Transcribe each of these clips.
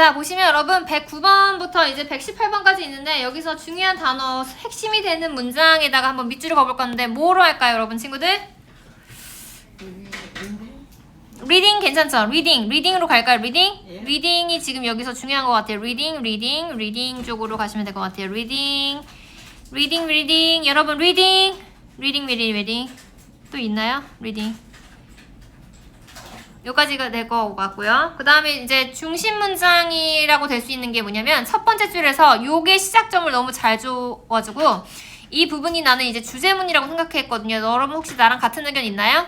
자, 보시면 여러분 109번부터 이제 118번까지 있는데 여기서 중요한 단어, 핵심이 되는 문장에다가 한번 밑줄을 그어볼 건데 뭐로 할까요, 여러분 친구들? 리딩 괜찮죠? 리딩으로 갈까요? 예. 리딩이 지금 여기서 중요한 것 같아요. 리딩 쪽으로 가시면 될 것 같아요. 리딩. 여러분 리딩. 또 있나요? 리딩. 여기까지가 될 것 같고요. 그 다음에 이제 중심 문장이라고 될 수 있는 게 뭐냐면 첫 번째 줄에서 요게 시작점을 너무 잘 줘가지고 이 부분이 나는 이제 주제문이라고 생각했거든요. 여러분 혹시 나랑 같은 의견 있나요?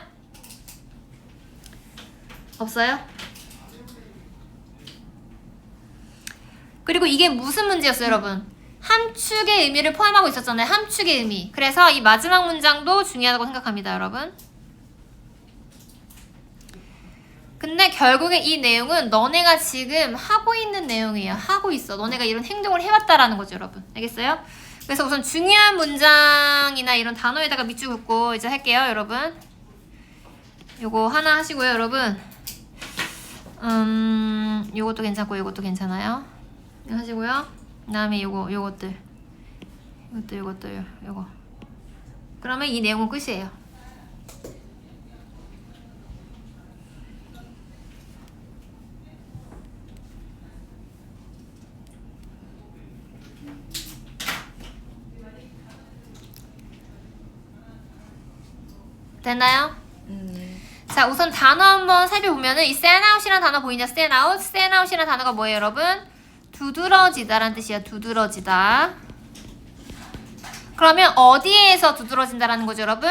없어요? 그리고 이게 무슨 문제였어요, 여러분? 함축의 의미를 포함하고 있었잖아요. 함축의 의미. 그래서 이 마지막 문장도 중요하다고 생각합니다, 여러분. 근데 결국에 이 내용은 너네가 지금 하고 있는 내용이에요. 하고 있어. 너네가 이런 행동을 해왔다라는 거죠, 여러분. 알겠어요? 그래서 우선 중요한 문장이나 이런 단어에다가 밑줄 긋고 이제 할게요, 여러분. 요거 하나 하시고요, 여러분. 요것도 괜찮고 요것도 괜찮아요. 이거 하시고요. 그 다음에 요것들. 요거. 그러면 이 내용은 끝이에요. 됐나요? 자, 우선 단어 한번 살펴보면은 이 stand out이라는 단어 보이냐? stand out이라는 단어가 뭐예요, 여러분? 두드러지다라는 뜻이에요. 두드러지다. 그러면 어디에서 두드러진다라는 거죠, 여러분?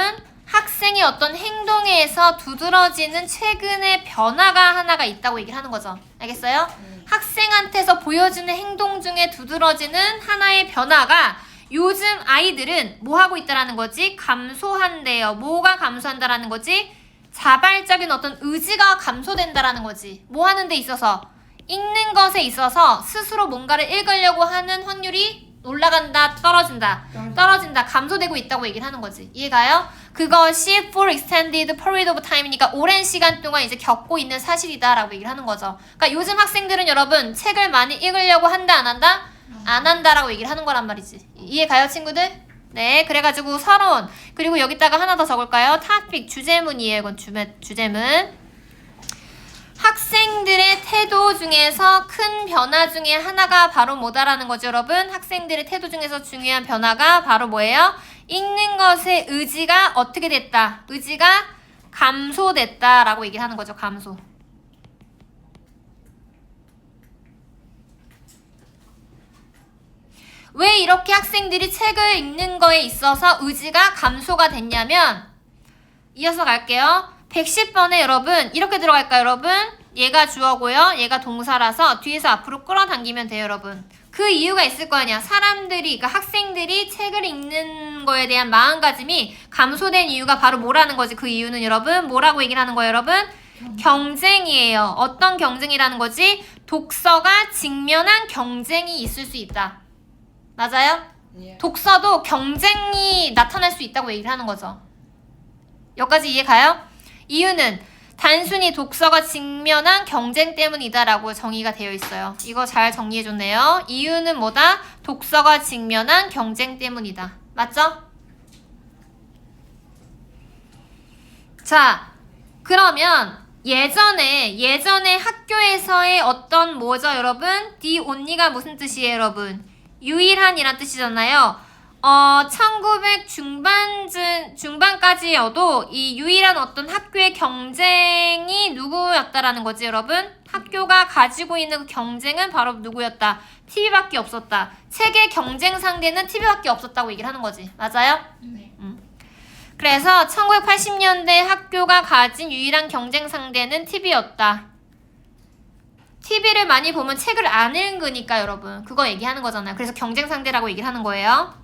학생이 어떤 행동에서 두드러지는 최근의 변화가 하나가 있다고 얘기를 하는 거죠. 알겠어요? 학생한테서 보여지는 행동 중에 두드러지는 하나의 변화가 요즘 아이들은 뭐 하고 있다라는 거지? 감소한대요. 뭐가 감소한다라는 거지? 자발적인 어떤 의지가 감소된다라는 거지. 뭐 하는 데 있어서? 읽는 것에 있어서 스스로 뭔가를 읽으려고 하는 확률이 올라간다, 떨어진다, 감소되고 있다고 얘기를 하는 거지. 이해가요? 그것이 for extended period of time이니까 오랜 시간 동안 이제 겪고 있는 사실이다라고 얘기를 하는 거죠. 그러니까 요즘 학생들은 여러분 책을 많이 읽으려고 한다, 안 한다? 안 한다라고 얘기를 하는 거란 말이지. 이해가요, 친구들? 네, 그래가지고 서론. 그리고 여기다가 하나 더 적을까요? topic, 주제문이에요. 이건 주제문. 학생들의 태도 중에서 큰 변화 중에 하나가 바로 뭐다라는 거죠, 여러분? 학생들의 태도 중에서 중요한 변화가 바로 뭐예요? 읽는 것의 의지가 어떻게 됐다? 의지가 감소됐다라고 얘기를 하는 거죠, 감소. 왜 이렇게 학생들이 책을 읽는 거에 있어서 의지가 감소가 됐냐면 이어서 갈게요. 110번에 여러분 이렇게 들어갈까요, 여러분? 얘가 주어고요. 얘가 동사라서 뒤에서 앞으로 끌어당기면 돼요, 여러분. 그 이유가 있을 거 아니야. 사람들이, 그러니까 학생들이 책을 읽는 거에 대한 마음가짐이 감소된 이유가 바로 뭐라는 거지? 그 이유는 여러분 뭐라고 얘기를 하는 거예요, 여러분? 경쟁이에요. 어떤 경쟁이라는 거지? 독서가 직면한 경쟁이 있을 수 있다. 맞아요? 예. 독서도 경쟁이 나타날 수 있다고 얘기를 하는 거죠. 여기까지 이해 가요? 이유는 단순히 독서가 직면한 경쟁 때문이다 라고 정의가 되어 있어요. 이거 잘 정리해줬네요. 이유는 뭐다? 독서가 직면한 경쟁 때문이다. 맞죠? 자, 그러면 예전에 학교에서의 어떤 뭐죠, 여러분? the only가 무슨 뜻이에요, 여러분? 유일한이란 뜻이잖아요. 1900 중반까지여도 이 유일한 어떤 학교의 경쟁이 누구였다라는 거지, 여러분? 학교가 가지고 있는 그 경쟁은 바로 누구였다? TV밖에 없었다. 책의 경쟁 상대는 TV밖에 없었다고 얘기를 하는 거지. 맞아요? 네. 그래서 1980년대 학교가 가진 유일한 경쟁 상대는 TV였다. TV를 많이 보면 책을 안 읽으니까 여러분 그거 얘기하는 거잖아요. 그래서 경쟁 상대라고 얘기를 하는 거예요.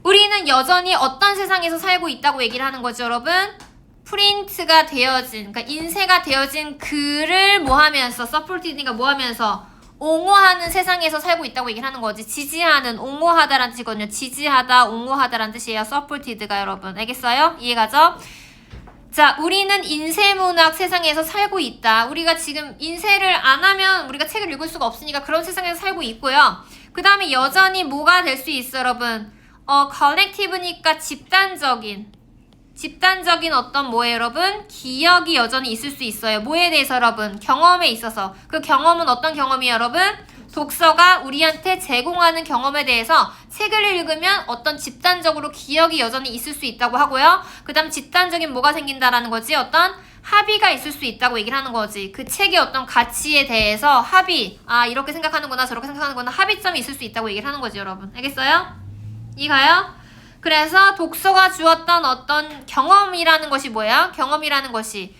우리는 여전히 어떤 세상에서 살고 있다고 얘기를 하는 거죠, 여러분? 프린트가 되어진, 그러니까 인쇄가 되어진 글을 뭐 하면서, 서포티드니까 뭐 하면서 옹호하는 세상에서 살고 있다고 얘기를 하는 거지. 지지하는, 옹호하다라는 뜻이거든요. 지지하다, 옹호하다라는 뜻이에요. 서포티드가 여러분. 알겠어요? 이해가죠? 자, 우리는 인쇄문학 세상에서 살고 있다. 우리가 지금 인쇄를 안 하면 우리가 책을 책을 읽을 수가 없으니까 그런 세상에서 살고 있고요. 그 다음에 여전히 뭐가 될 수 있어요, 여러분? collective니까 집단적인 어떤 뭐예요, 여러분? 기억이 여전히 있을 수 있어요. 뭐에 대해서, 여러분? 경험에 있어서. 그 경험은 어떤 경험이에요, 여러분? 독서가 우리한테 제공하는 경험에 대해서 책을 읽으면 어떤 집단적으로 기억이 여전히 있을 수 있다고 하고요. 그 다음 집단적인 뭐가 생긴다라는 거지? 어떤 합의가 있을 수 있다고 얘기를 하는 거지. 그 책의 어떤 가치에 대해서 합의, 이렇게 생각하는구나, 저렇게 생각하는구나, 합의점이 있을 수 있다고 얘기를 하는 거지, 여러분. 알겠어요? 이해가요? 그래서 독서가 주었던 어떤 경험이라는 것이 뭐예요? 경험이라는 것이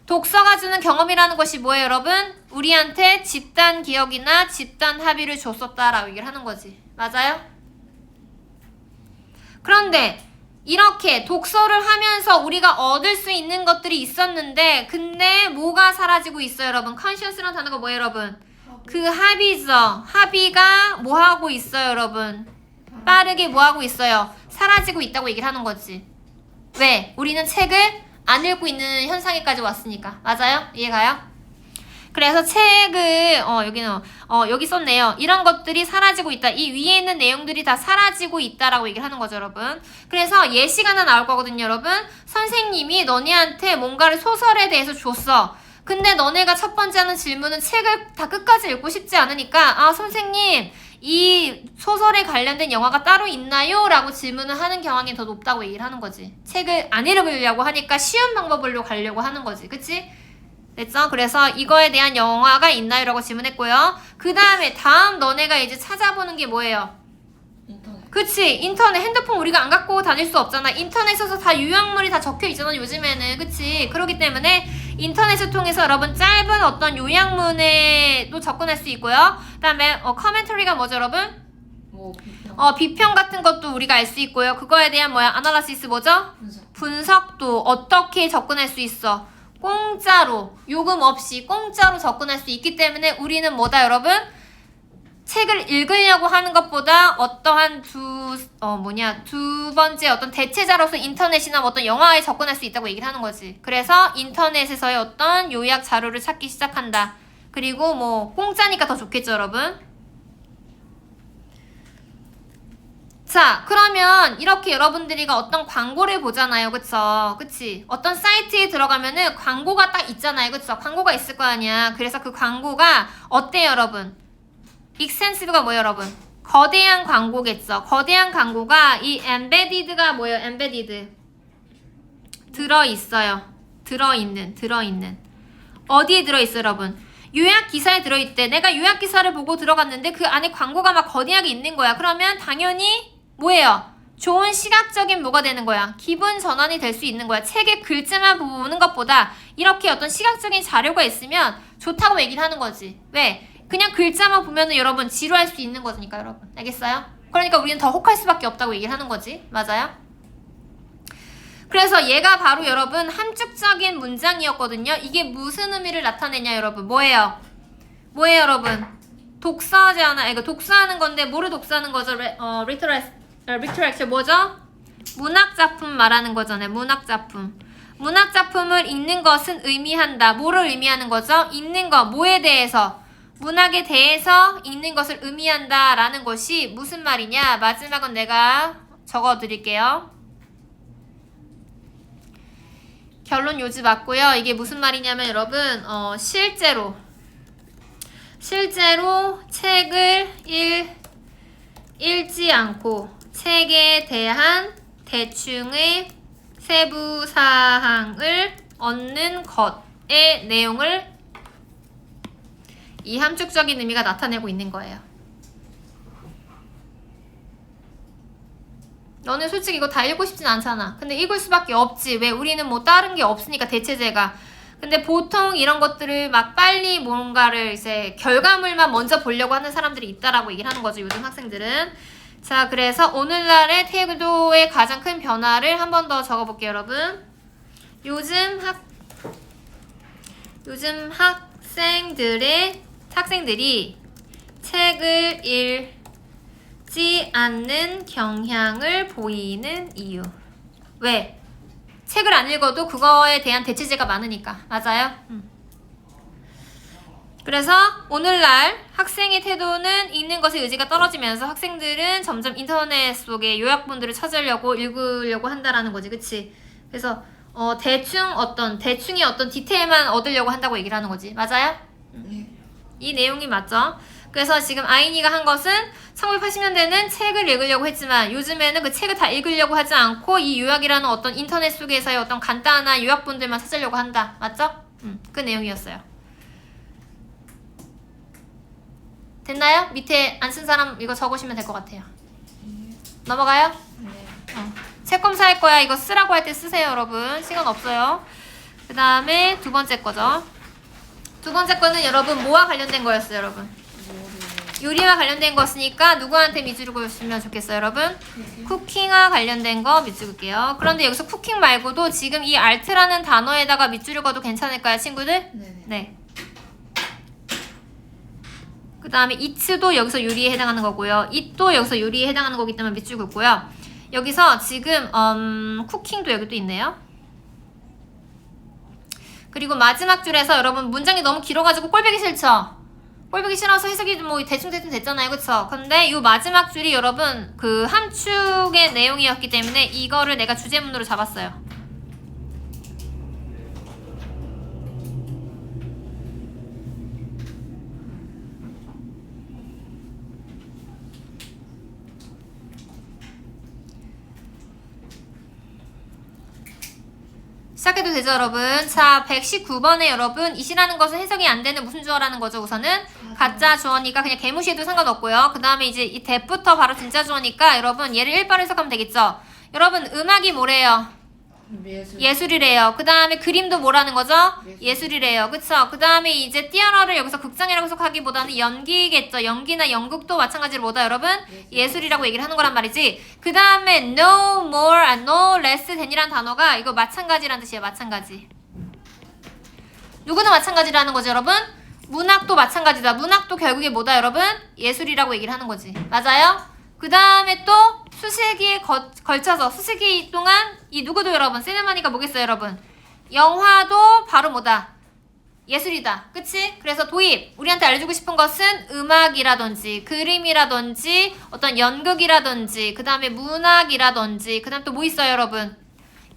독서가 주는 경험이라는 것이 뭐예요, 여러분? 우리한테 집단 기억이나 집단 합의를 줬었다라고 얘기를 하는 거지. 맞아요? 그런데 이렇게 독서를 하면서 우리가 얻을 수 있는 것들이 있었는데 근데 뭐가 사라지고 있어요, 여러분? conscience라는 단어가 뭐예요, 여러분? 그 합의죠. 합의가 뭐 하고 있어요, 여러분? 빠르게 뭐 하고 있어요? 사라지고 있다고 얘기를 하는 거지. 왜? 우리는 책을 안 읽고 있는 현상에까지 왔으니까. 맞아요? 이해가요? 그래서 책을 여기 썼네요. 이런 것들이 사라지고 있다. 이 위에 있는 내용들이 다 사라지고 있다라고 얘기를 하는 거죠, 여러분. 그래서 예시가 하나 나올 거거든요, 여러분. 선생님이 너네한테 뭔가를 소설에 대해서 줬어. 근데 너네가 첫 번째 하는 질문은 책을 다 끝까지 읽고 싶지 않으니까 선생님 이 소설에 관련된 영화가 따로 있나요? 라고 질문을 하는 경향이 더 높다고 얘기를 하는 거지. 책을 안 읽으려고 하니까 쉬운 방법으로 가려고 하는 거지. 그치? 됐죠? 그래서 이거에 대한 영화가 있나요? 라고 질문했고요. 그 다음에 다음 너네가 이제 찾아보는 게 뭐예요? 인터넷. 그치? 인터넷. 핸드폰 우리가 안 갖고 다닐 수 없잖아. 인터넷에서 다 요약물이 다 적혀 있잖아, 요즘에는. 그치? 그렇기 때문에 인터넷을 통해서 여러분 짧은 어떤 요약문에도 접근할 수 있고요. 그 다음에 커멘터리가 뭐죠, 여러분? 비평 같은 것도 우리가 알 수 있고요. 그거에 대한 아날라시스 뭐죠? 분석도 어떻게 접근할 수 있어? 공짜로, 요금 없이 공짜로 접근할 수 있기 때문에 우리는 뭐다, 여러분? 책을 읽으려고 하는 것보다 어떠한 두 번째 어떤 대체자로서 인터넷이나 어떤 영화에 접근할 수 있다고 얘기를 하는 거지. 그래서 인터넷에서의 어떤 요약 자료를 찾기 시작한다. 그리고 공짜니까 더 좋겠죠, 여러분? 자, 그러면 이렇게 여러분들이가 어떤 광고를 보잖아요. 그쵸? 그치? 어떤 사이트에 들어가면은 광고가 딱 있잖아요. 그쵸? 광고가 있을 거 아니야. 그래서 그 광고가 어때요, 여러분? 익스텐시브가 뭐예요, 여러분? 거대한 광고겠죠. 거대한 광고가 이 embedded가 뭐예요? embedded. 들어있는. 어디에 들어있어요, 여러분? 요약 기사에 들어있대. 내가 요약 기사를 보고 들어갔는데 그 안에 광고가 막 거대하게 있는 거야. 그러면 당연히 뭐예요? 좋은 시각적인 뭐가 되는 거야? 기분 전환이 될 수 있는 거야. 책의 글자만 보는 것보다 이렇게 어떤 시각적인 자료가 있으면 좋다고 얘기를 하는 거지. 왜? 그냥 글자만 보면은 여러분 지루할 수 있는 거니까, 여러분. 알겠어요? 그러니까 우리는 더 혹할 수밖에 없다고 얘기를 하는 거지. 맞아요? 그래서 얘가 바로 여러분 함축적인 문장이었거든요. 이게 무슨 의미를 나타내냐, 여러분? 뭐예요, 여러분? 독서잖아. 이거 독서하는 건데 뭐를 독서하는 거죠? 리터렉처 뭐죠? 문학작품 말하는 거잖아요. 문학작품을 읽는 것은 의미한다. 뭐를 의미하는 거죠? 읽는 거. 뭐에 대해서? 문학에 대해서 읽는 것을 의미한다 라는 것이 무슨 말이냐? 마지막은 내가 적어 드릴게요. 결론 요지 맞고요. 이게 무슨 말이냐면 여러분 실제로 책을 읽지 않고 책에 대한 대충의 세부 사항을 얻는 것의 내용을 이 함축적인 의미가 나타내고 있는 거예요. 너는 솔직히 이거 다 읽고 싶진 않잖아. 근데 읽을 수밖에 없지. 왜? 우리는 다른 게 없으니까, 대체제가. 근데 보통 이런 것들을 막 빨리 뭔가를 이제 결과물만 먼저 보려고 하는 사람들이 있다라고 얘기를 하는 거죠, 요즘 학생들은. 자, 그래서 오늘날의 태도의 가장 큰 변화를 한 번 더 적어볼게요, 여러분. 요즘 학생들이 책을 읽지 않는 경향을 보이는 이유. 왜? 책을 안 읽어도 그거에 대한 대체제가 많으니까. 맞아요? 그래서 오늘날 학생의 태도는 읽는 것에 의지가 떨어지면서 학생들은 점점 인터넷 속에 요약본들을 찾으려고 읽으려고 한다라는 거지, 그치? 그래서 대충의 어떤 디테일만 얻으려고 한다고 얘기를 하는 거지, 맞아요? 네. 이 내용이 맞죠? 그래서 지금 아이니가 한 것은 1980년대는 책을 읽으려고 했지만 요즘에는 그 책을 다 읽으려고 하지 않고 이 요약이라는 어떤 인터넷 속에서의 어떤 간단한 요약본들만 찾으려고 한다, 맞죠? 그 내용이었어요. 됐나요? 밑에 안 쓴 사람 이거 적으시면 될 것 같아요. 넘어가요? 네. 책 검사할 거야. 이거 쓰라고 할 때 쓰세요, 여러분. 시간 없어요. 그 다음에 두 번째 거죠. 두 번째 거는 여러분 뭐와 관련된 거였어요, 여러분? 요리와 관련된 거였으니까 누구한테 밑줄을 그으시면 좋겠어요, 여러분? 쿠킹과 관련된 거 밑줄 그을게요. 그런데 여기서 쿠킹 말고도 지금 이 알트라는 단어에다가 밑줄을 그어도 괜찮을까요, 친구들? 네네. 네. 그 다음에 it도 여기서 요리에 해당하는 거고요. it도 여기서 요리에 해당하는 거기 때문에 밑줄 긋고요. 여기서 지금 쿠킹도 여기 또 있네요. 그리고 마지막 줄에서 여러분 문장이 너무 길어가지고 꼴보기 싫죠? 꼴보기 싫어서 해석이 뭐 대충 됐잖아요, 그쵸? 근데 이 마지막 줄이 여러분 그 함축의 내용이었기 때문에 이거를 내가 주제문으로 잡았어요. 시작해도 되죠, 여러분? 자, 119번에 여러분 이시라는 것은 해석이 안 되는 무슨 주어라는 거죠, 우선은? 가짜 주어니까 그냥 개무시해도 상관없고요. 그 다음에 이제 이 that부터 바로 진짜 주어니까 여러분 얘를 일바로 해석하면 되겠죠? 여러분 음악이 뭐래요? 예술이래요. 그 다음에 그림도 뭐라는 거죠? 예술이래요. 그쵸? 그 다음에 이제 띠아라를 여기서 극장이라고 해석하기보다는 연기겠죠. 연기나 연극도 마찬가지로 뭐다 여러분? 예술이라고 얘기를 하는 거란 말이지. 그 다음에 no more, no less than이라는 단어가 이거 마찬가지라는 뜻이에요. 마찬가지. 누구나 마찬가지라는 거죠, 여러분? 문학도 마찬가지다. 문학도 결국에 뭐다, 여러분? 예술이라고 얘기를 하는 거지. 맞아요? 그 다음에 또 수세기에 걸쳐서 수세기 동안 이 누구도 여러분 시네마니가 뭐겠어요, 여러분? 영화도 바로 뭐다? 예술이다. 그치? 그래서 도입 우리한테 알려주고 싶은 것은 음악이라든지 그림이라든지 어떤 연극이라든지 그 다음에 문학이라든지 그 다음 또 뭐 있어요, 여러분?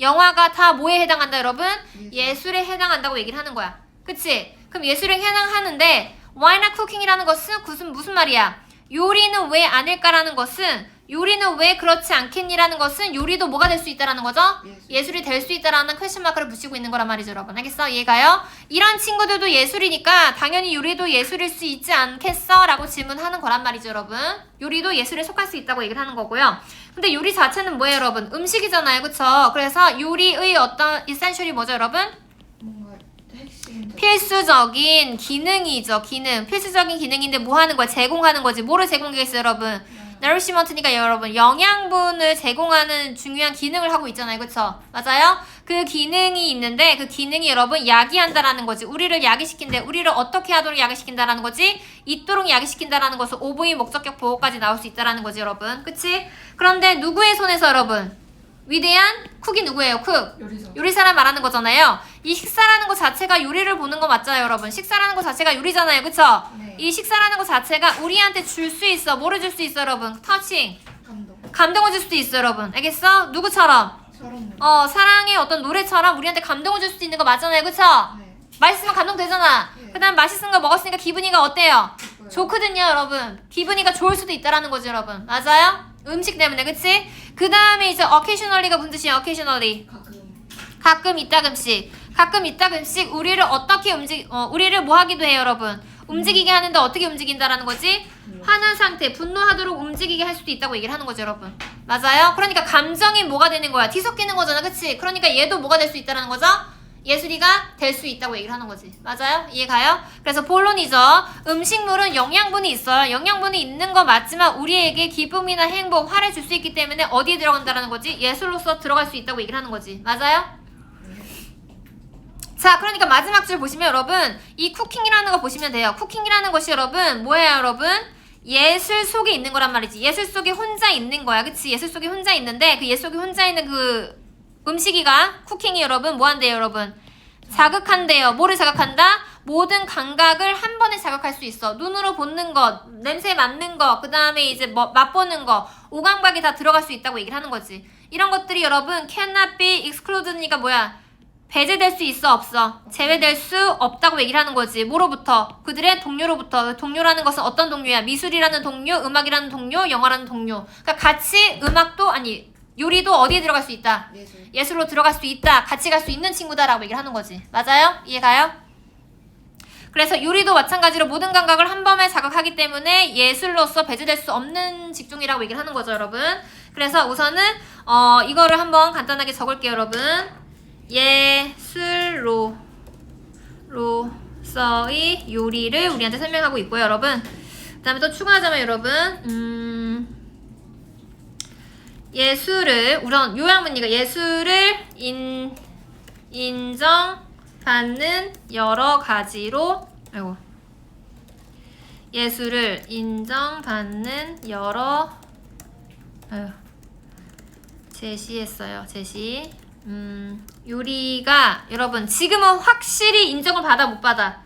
영화가 다 뭐에 해당한다, 여러분? 예술에 해당한다고 얘기를 하는 거야. 그치? 그럼 예술에 해당하는데 why not cooking이라는 것은 무슨 말이야? 요리는 왜 아닐까라는 것은 요리는 왜 그렇지 않겠니라는 것은 요리도 뭐가 될 수 있다라는 거죠? 예술이 될 수 있다라는 퀘스천 마크를 붙이고 있는 거란 말이죠, 여러분. 알겠어? 이해가요? 이런 친구들도 예술이니까 당연히 요리도 예술일 수 있지 않겠어? 라고 질문하는 거란 말이죠, 여러분. 요리도 예술에 속할 수 있다고 얘기를 하는 거고요. 근데 요리 자체는 뭐예요, 여러분? 음식이잖아요, 그쵸? 그래서 요리의 어떤 이센셜이 뭐죠, 여러분? 뭔가 핵심 필수적인 기능이죠, 기능. 필수적인 기능인데 뭐 하는 거야? 제공하는 거지. 뭐를 제공하겠어요, 여러분? nourishment니까 여러분 영양분을 제공하는 중요한 기능을 하고 있잖아요, 그쵸? 맞아요? 그 기능이 있는데 그 기능이 여러분 야기한다라는 거지. 우리를 야기시킨대. 우리를 어떻게 하도록 야기시킨다라는 거지? 있도록 야기시킨다라는 것은 오브의 목적격 보호까지 나올 수 있다라는 거지, 여러분. 그치? 그런데 누구의 손에서 여러분? 위대한 쿡이 누구예요? 쿡. 요리사란 말하는 거잖아요. 이 식사라는 것 자체가 요리를 보는 거 맞잖아요, 여러분. 식사라는 것 자체가 요리잖아요, 그쵸? 네. 이 식사라는 것 자체가 우리한테 줄 수 있어. 뭐를 줄 수 있어, 여러분? 터칭. 감동. 감동을 줄 수도 있어, 여러분. 알겠어? 누구처럼? 처럼. 사랑의 어떤 노래처럼 우리한테 감동을 줄 수도 있는 거 맞잖아요, 그쵸? 네. 맛있으면 감동되잖아. 네. 그 다음 맛있은 거 먹었으니까 기분이가 어때요? 좋고요. 좋거든요, 여러분. 기분이가 좋을 수도 있다라는 거죠, 여러분. 맞아요? 음식 때문에, 그치? 그 다음에 이제 occasionally가 무슨 뜻이에요? occasionally. 가끔 이따금씩. 가끔 이따금씩 우리를 어떻게 우리를 뭐 하기도 해요, 여러분. 움직이게 하는데 어떻게 움직인다라는 거지? 하는 상태, 분노하도록 움직이게 할 수도 있다고 얘기를 하는 거죠, 여러분. 맞아요? 그러니까 감정이 뭐가 되는 거야? 뒤섞이는 거잖아, 그치? 그러니까 얘도 뭐가 될 수 있다라는 거죠? 예술이가 될 수 있다고 얘기를 하는 거지. 맞아요? 이해가요? 그래서 본론이죠. 음식물은 영양분이 있어요. 영양분이 있는 거 맞지만 우리에게 기쁨이나 행복, 화를 줄 수 있기 때문에 어디에 들어간다라는 거지? 예술로서 들어갈 수 있다고 얘기를 하는 거지. 맞아요? 자, 그러니까 마지막 줄 보시면 여러분 이 쿠킹이라는 거 보시면 돼요. 쿠킹이라는 것이 여러분 뭐예요, 여러분? 예술 속에 있는 거란 말이지. 예술 속에 혼자 있는 거야. 그치? 예술 속에 혼자 있는데 그 예술 속에 혼자 있는 그 음식이가 쿠킹이 여러분 뭐 한대요, 여러분? 자극한대요. 뭐를 자극한다? 모든 감각을 한 번에 자극할 수 있어. 눈으로 보는 것, 냄새 맡는 것, 그 다음에 이제 뭐 맛보는 것, 오감각이 다 들어갈 수 있다고 얘기를 하는 거지. 이런 것들이 여러분 cannot be excluded니까 뭐야? 배제될 수 있어 없어? 제외될 수 없다고 얘기를 하는 거지. 뭐로부터? 그들의 동료로부터. 동료라는 것은 어떤 동료야? 미술이라는 동료, 음악이라는 동료, 영화라는 동료. 그러니까 같이 음악도 아니 요리도 어디에 들어갈 수 있다? 예술로 들어갈 수 있다. 같이 갈 수 있는 친구다라고 얘기를 하는 거지. 맞아요? 이해가요? 그래서 요리도 마찬가지로 모든 감각을 한 번에 자극하기 때문에 예술로서 배제될 수 없는 직종이라고 얘기를 하는 거죠, 여러분. 그래서 우선은 이거를 한번 간단하게 적을게요, 여러분. 예술로서의 요리를 우리한테 설명하고 있고요, 여러분. 그 다음에 또 추가하자면 여러분 예술을 우선 요약문이니까 예술을 인정받는 여러 가지로 예술을 인정받는 여러 제시했어요. 제시. 요리가 여러분 지금은 확실히 인정을 받아 못 받아?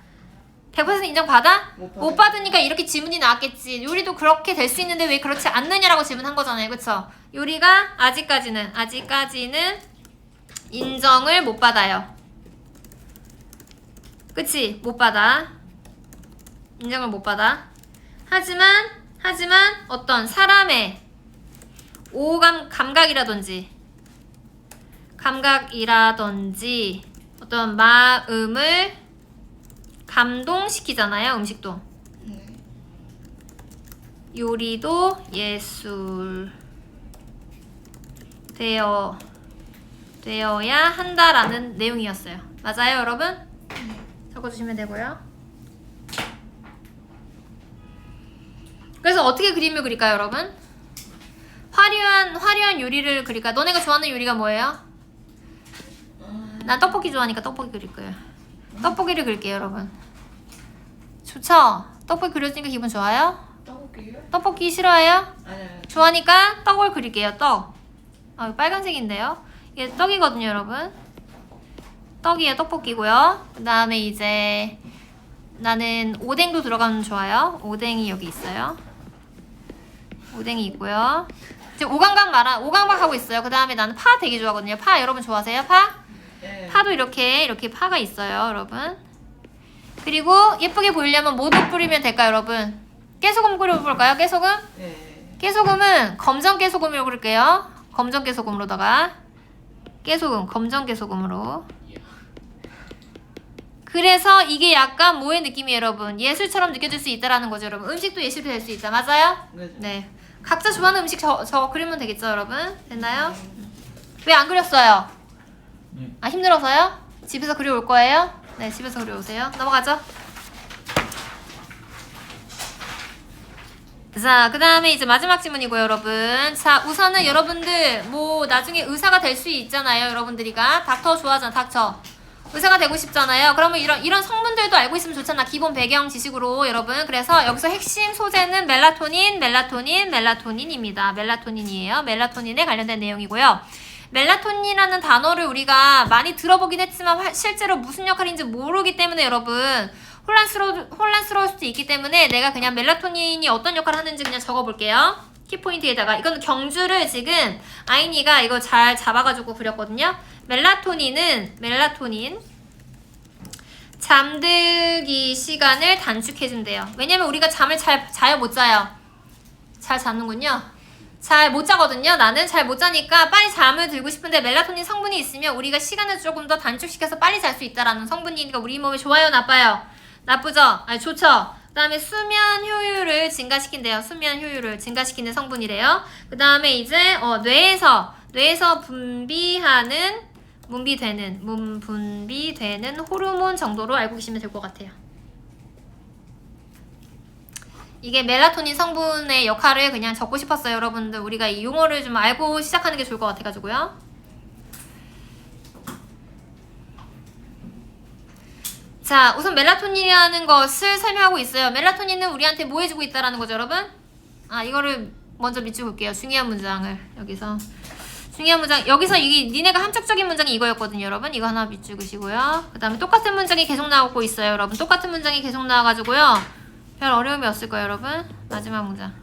100% 인정받아? 못 받으니까 이렇게 질문이 나왔겠지. 요리도 그렇게 될 수 있는데 왜 그렇지 않느냐라고 질문한 거잖아요. 그쵸? 요리가 아직까지는 인정을 못 받아요. 그치? 못 받아. 인정을 못 받아. 하지만 어떤 사람의 감각이라든지 어떤 마음을 감동시키잖아요. 음식도. 요리도 예술 되어야 한다라는 내용이었어요. 맞아요, 여러분? 적어주시면 되고요. 그래서 어떻게 그림을 그릴까요, 여러분? 화려한 요리를 그릴까? 너네가 좋아하는 요리가 뭐예요? 난 떡볶이 좋아하니까 떡볶이 그릴 거예요. 떡볶이를 그릴게요, 여러분. 좋죠? 떡볶이 그려지니까 기분 좋아요? 떡볶이요? 떡볶이 싫어해요? 아니요. 좋아하니까 떡을 그릴게요. 떡. 이거 빨간색인데요. 이게 떡이거든요, 여러분. 떡이에요. 떡볶이고요. 그 다음에 이제 나는 오뎅도 들어가면 좋아요. 오뎅이 여기 있어요. 오뎅이 있고요. 지금 오감각 하고 있어요. 그 다음에 나는 파 되게 좋아하거든요. 파 여러분 좋아하세요? 파? 네. 파도 이렇게 파가 있어요, 여러분. 그리고 예쁘게 보이려면 뭐도 뿌리면 될까요, 여러분? 깨소금 뿌려볼까요? 깨소금? 네. 깨소금은 검정 깨소금으로 그릴게요. 검정 깨소금으로다가 검정 깨소금으로. 그래서 이게 약간 뭐의 느낌이에요, 여러분? 예술처럼 느껴질 수 있다라는 거죠, 여러분. 음식도 예술이 될 수 있다. 맞아요? 네. 각자 좋아하는 음식 저 그리면 되겠죠, 여러분? 됐나요? 왜 안 그렸어요? 힘들어서요? 집에서 그려올 거예요? 네, 집에서 그려오세요. 넘어가죠. 자, 그 다음에 이제 마지막 질문이고요, 여러분. 자, 우선은 여러분들 뭐 나중에 의사가 될 수 있잖아요, 여러분들이가. 닥터 좋아하잖아, 닥터. 의사가 되고 싶잖아요. 그러면 이런 성분들도 알고 있으면 좋잖아. 기본 배경 지식으로, 여러분. 그래서 여기서 핵심 소재는 멜라토닌입니다. 멜라토닌이에요. 멜라토닌에 관련된 내용이고요. 멜라토닌이라는 단어를 우리가 많이 들어보긴 했지만 실제로 무슨 역할인지 모르기 때문에 여러분 혼란스러울 수도 있기 때문에 내가 그냥 멜라토닌이 어떤 역할을 하는지 그냥 적어볼게요. 키포인트에다가. 이건 경주를 지금 아이니가 이거 잘 잡아가지고 그렸거든요. 멜라토닌 잠들기 시간을 단축해준대요. 왜냐면 우리가 잠을 잘 자요, 못 자요? 잘 자는군요. 잘 못 자거든요. 나는 잘 못 자니까 빨리 잠을 들고 싶은데 멜라토닌 성분이 있으면 우리가 시간을 조금 더 단축시켜서 빨리 잘 수 있다라는 성분이니까 우리 몸에 좋아요, 나빠요? 나쁘죠? 아니, 좋죠? 그 다음에 수면 효율을 증가시킨대요. 수면 효율을 증가시키는 성분이래요. 그 다음에 이제 뇌에서 분비되는 호르몬 정도로 알고 계시면 될 것 같아요. 이게 멜라토닌 성분의 역할을 그냥 적고 싶었어요, 여러분들. 우리가 이 용어를 좀 알고 시작하는 게 좋을 것 같아가지고요. 자, 우선 멜라토닌이라는 것을 설명하고 있어요. 멜라토닌은 우리한테 뭐 해주고 있다라는 거죠, 여러분? 이거를 먼저 밑줄 볼게요. 중요한 문장을 여기서 중요한 문장 여기서 이게 니네가 함축적인 문장이 이거였거든요 여러분. 이거 하나 밑줄이시고요. 그 다음에 똑같은 문장이 계속 나오고 있어요 여러분. 똑같은 문장이 계속 나와가지고요 별 어려움이 없을 거예요 여러분. 마지막 문장.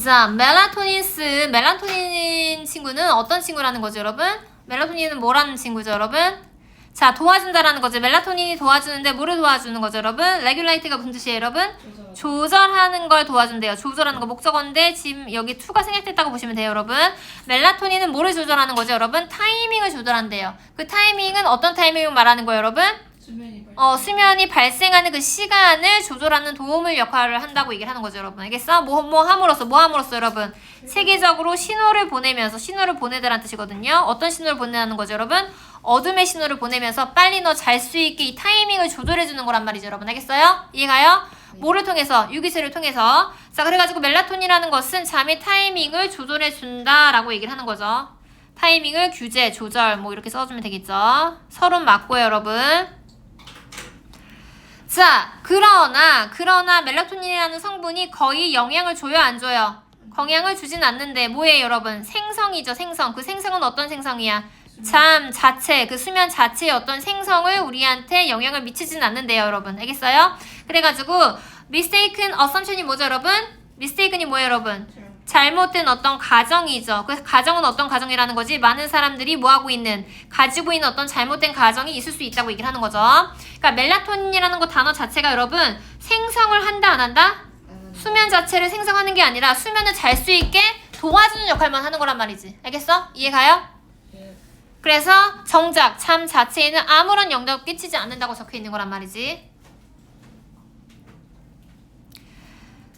자, 멜라토닌 친구는 어떤 친구라는 거죠, 여러분? 멜라토닌은 뭐라는 친구죠, 여러분? 자, 도와준다라는 거죠. 멜라토닌이 도와주는데 뭐를 도와주는 거죠, 여러분? 레귤레이트가 무슨 뜻이에요, 여러분? 조절하는 걸 도와준대요. 조절하는 거 목적어인데 지금 여기 to가 생략됐다고 보시면 돼요, 여러분. 멜라토닌은 뭐를 조절하는 거죠, 여러분? 타이밍을 조절한대요. 그 타이밍은 어떤 타이밍을 말하는 거예요, 여러분? 수면이 발생하는 그 시간을 조절하는 도움을 역할을 한다고 얘기를 하는 거죠, 여러분. 알겠어? 뭐 함으로써 여러분. 세계적으로 신호를 보내면서, 신호를 보내다라는 뜻이거든요. 어떤 신호를 보내는 거죠, 여러분? 어둠의 신호를 보내면서 빨리 너 잘 수 있게 이 타이밍을 조절해주는 거란 말이죠, 여러분. 알겠어요? 이해가요? 뭐를 통해서? 유기체를 통해서. 자, 그래가지고 멜라토닌이라는 것은 잠의 타이밍을 조절해준다라고 얘기를 하는 거죠. 타이밍을 규제, 조절, 뭐 이렇게 써주면 되겠죠. 서론 맞고요, 여러분. 자, 그러나 멜라토닌이라는 성분이 거의 영향을 줘요, 안 줘요? 영향을 주진 않는데 뭐예요, 여러분? 생성이죠, 생성. 그 생성은 어떤 생성이야? 잠 자체, 그 수면 자체의 어떤 생성을 우리한테 영향을 미치진 않는데요, 여러분. 알겠어요? 그래가지고 mistaken assumption이 뭐죠, 여러분? mistaken이 뭐예요, 여러분? 잘못된 어떤 가정이죠. 그 가정은 어떤 가정이라는 거지? 많은 사람들이 가지고 있는 어떤 잘못된 가정이 있을 수 있다고 얘기를 하는 거죠. 그러니까 멜라토닌이라는 거 단어 자체가 여러분 생성을 한다 안 한다? 수면 자체를 생성하는 게 아니라 수면을 잘 수 있게 도와주는 역할만 하는 거란 말이지. 알겠어? 이해가요? 그래서 정작 잠 자체에는 아무런 영향을 끼치지 않는다고 적혀 있는 거란 말이지.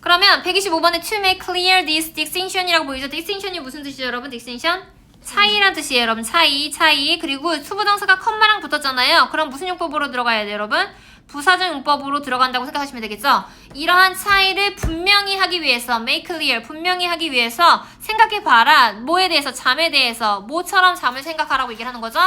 그러면 125번에 to make clear this distinction이라고 보이죠? distinction이 무슨 뜻이죠, 여러분? distinction? 차이란 뜻이에요, 여러분. 차이. 그리고 투부정사가 컴마랑 붙었잖아요. 그럼 무슨 용법으로 들어가야 돼요, 여러분? 부사적 용법으로 들어간다고 생각하시면 되겠죠? 이러한 차이를 분명히 하기 위해서 make clear, 분명히 하기 위해서 생각해봐라. 뭐에 대해서? 잠에 대해서. 뭐처럼 잠을 생각하라고 얘기를 하는 거죠?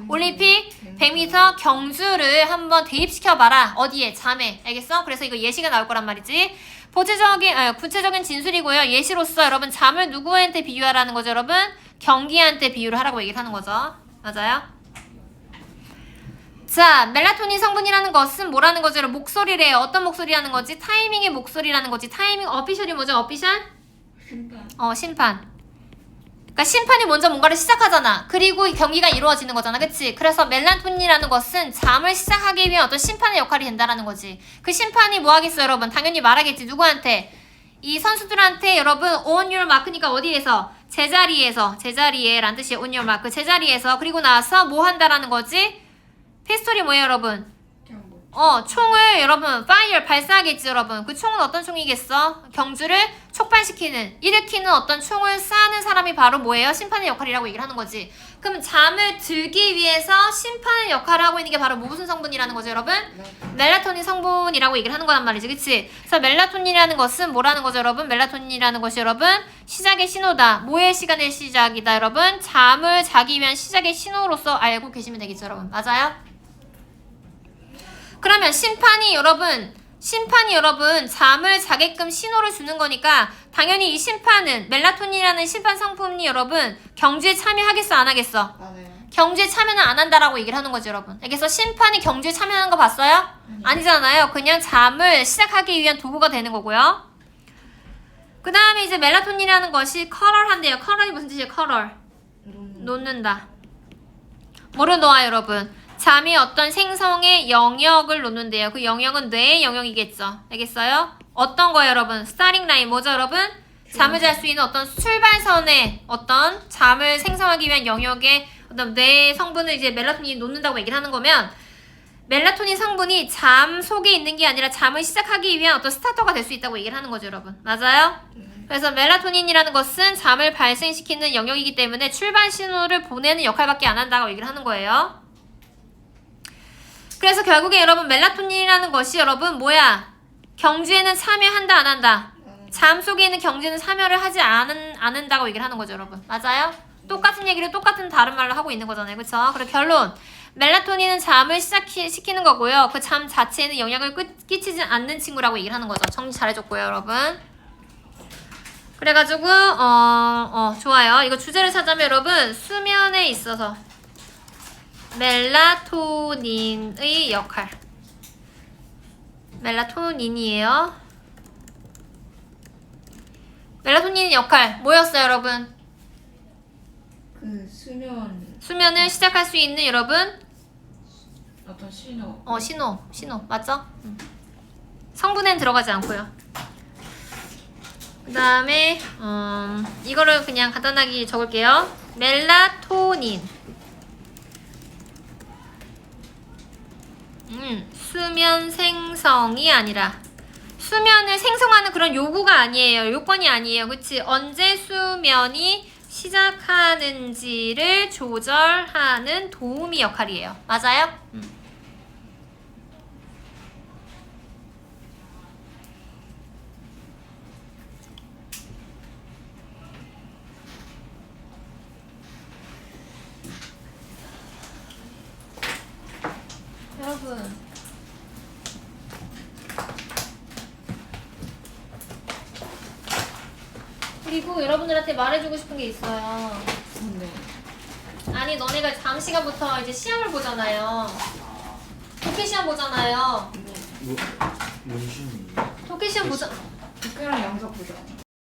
올림픽 100m 경주를 한번 대입시켜봐라. 어디에? 잠에. 알겠어? 그래서 이거 예시가 나올 거란 말이지. 구체적인 진술이고요. 예시로서 여러분 잠을 누구한테 비유하라는 거죠, 여러분? 경기한테 비유를 하라고 얘기를 하는 거죠. 맞아요? 자, 멜라토닌 성분이라는 것은 뭐라는 거죠? 여러분? 목소리래요. 어떤 목소리라는 거지? 타이밍의 목소리라는 거지. 타이밍 어피셜이 뭐죠? 어피셜? 심판. 그러니까 심판이 먼저 뭔가를 시작하잖아. 그리고 경기가 이루어지는 거잖아. 그치? 그래서 멜라토닌이라는 것은 잠을 시작하기 위한 어떤 심판의 역할이 된다라는 거지. 그 심판이 뭐 하겠어요, 여러분? 당연히 말하겠지. 누구한테? 이 선수들한테 여러분 on your mark니까 어디에서? 제자리에 란 뜻이에요. on your mark. 제자리에서. 그리고 나서 뭐 한다라는 거지? 피스톨이 뭐예요, 여러분? 총을 여러분 fire 발사하겠지, 여러분. 그 총은 어떤 총이겠어? 경주를 일으키는 어떤 총을 쏴는 사람이 바로 뭐예요? 심판의 역할이라고 얘기를 하는 거지. 그럼 잠을 들기 위해서 심판의 역할을 하고 있는 게 바로 무슨 성분이라는 거죠, 여러분? 멜라토닌 성분이라고 얘기를 하는 거란 말이지, 그치? 그래서 멜라토닌이라는 것은 뭐라는 거죠, 여러분? 멜라토닌이라는 것이 여러분 시작의 신호다. 뭐의 시간의 시작이다, 여러분? 잠을 자기 위한 시작의 신호로서 알고 계시면 되겠죠, 여러분. 맞아요? 그러면 심판이 여러분 잠을 자게끔 신호를 주는 거니까 당연히 이 심판은 멜라토닌이라는 심판 성분이 여러분 경주에 참여하겠어 안 하겠어? 경주에 참여는 안 한다라고 얘기를 하는 거죠, 여러분. 그래서 심판이 경주에 참여하는 거 봤어요? 아니잖아요. 그냥 잠을 시작하기 위한 도구가 되는 거고요. 그 다음에 이제 멜라토닌이라는 것이 컬럴한데요. 컬럴이 무슨 뜻이에요? 컬럴. 놓는다. 뭐를 놓아요, 여러분? 잠이 어떤 생성의 영역을 놓는데요. 그 영역은 뇌의 영역이겠죠. 알겠어요? 어떤 거예요, 여러분? 스타팅 라인 뭐죠, 여러분? 잠을 잘 수 있는 어떤 출발선에 어떤 잠을 생성하기 위한 영역의 어떤 뇌의 성분을 이제 멜라토닌이 놓는다고 얘기를 하는 거면 멜라토닌 성분이 잠 속에 있는 게 아니라 잠을 시작하기 위한 어떤 스타터가 될 수 있다고 얘기를 하는 거죠, 여러분. 맞아요? 그래서 멜라토닌이라는 것은 잠을 발생시키는 영역이기 때문에 출발 신호를 보내는 역할밖에 안 한다고 얘기를 하는 거예요. 그래서 결국에 여러분 멜라토닌이라는 것이 여러분 뭐야? 경주에는 참여한다 안 한다? 잠 속에 있는 경지는 사멸을 하지 않는다고 얘기를 하는 거죠, 여러분. 맞아요? 똑같은 얘기를 똑같은 다른 말로 하고 있는 거잖아요. 그쵸? 그리고 결론. 멜라토닌은 잠을 시키는 거고요. 그 잠 자체에는 영향을 끼치지 않는 친구라고 얘기를 하는 거죠. 정리 잘해줬고요, 여러분. 그래가지고 좋아요. 이거 주제를 찾자면 여러분 수면에 있어서 멜라토닌의 역할. 멜라토닌이에요. 멜라토닌의 역할 뭐였어요, 여러분? 그 수면을 시작할 수 있는 여러분 어떤 신호. 신호 맞죠? 성분엔 들어가지 않고요. 그 다음에 이거를 그냥 간단하게 적을게요. 멜라토닌 수면 생성이 아니라 수면을 생성하는 그런 요구가 아니에요. 요건이 아니에요. 그치? 언제 수면이 시작하는지를 조절하는 도우미 역할이에요. 맞아요? 여러분 그리고 여러분들한테 말해주고 싶은 게 있어요. 네. 아니 너네가 다음 시간부터 이제 시험을 보잖아요. 독해 시험 보잖아요. 뭔 시험이에요? 독해 시험 보자. 국회랑 영상 보자.